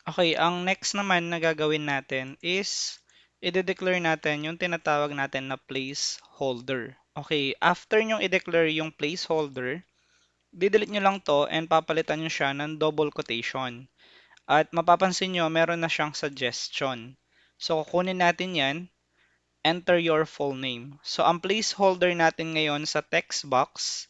Okay, ang next naman na gagawin natin is i-declare natin yung tinatawag natin na placeholder. Okay, after nyong i-declare yung placeholder, didelete nyo lang to and papalitan nyo siya ng double quotation. At mapapansin nyo, meron na siyang suggestion. So, kukunin natin yan, enter your full name. So, ang placeholder natin ngayon sa text box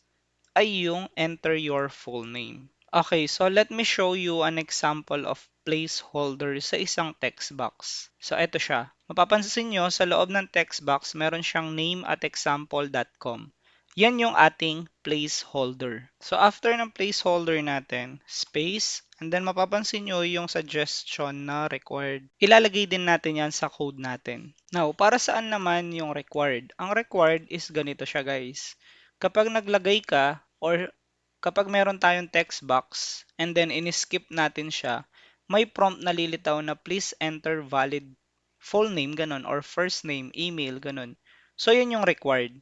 ay yung enter your full name. Okay, so let me show you an example of placeholder sa isang text box. So, ito siya. Mapapansin nyo, sa loob ng text box, meron siyang name at example.com. Yan yung ating placeholder. So, after ng placeholder natin, space, and then mapapansin nyo yung suggestion na required. Ilalagay din natin yan sa code natin. Now, para saan naman yung required? Ang required is ganito siya, guys. Kapag naglagay ka or kapag meron tayong text box and then in-skip natin siya, may prompt na lilitaw na please enter valid full name, ganun, or first name, email, ganun. So, yun yung required.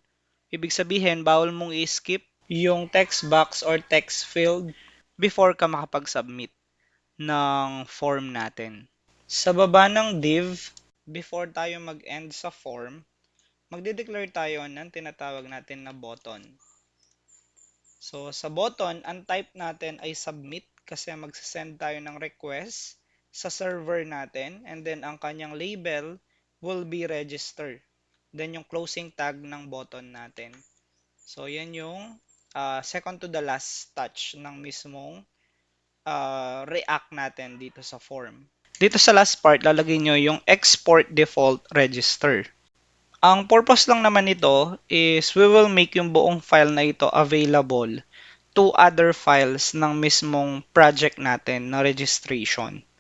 Ibig sabihin, bawal mong i-skip yung text box or text field before ka makapag-submit ng form natin. Sa baba ng div, before tayo mag-end sa form, magde-declare tayo ng tinatawag natin na button. So, sa button, ang type natin ay submit kasi magsasend tayo ng request sa server natin and then ang kanyang label will be register. Then yung closing tag ng button natin. So, yan yung second to the last touch ng mismong React natin dito sa form. Dito sa last part, lalagay nyo yung export default register. Ang purpose lang naman nito is we will make yung buong file na ito available to other files ng mismong project natin na registration.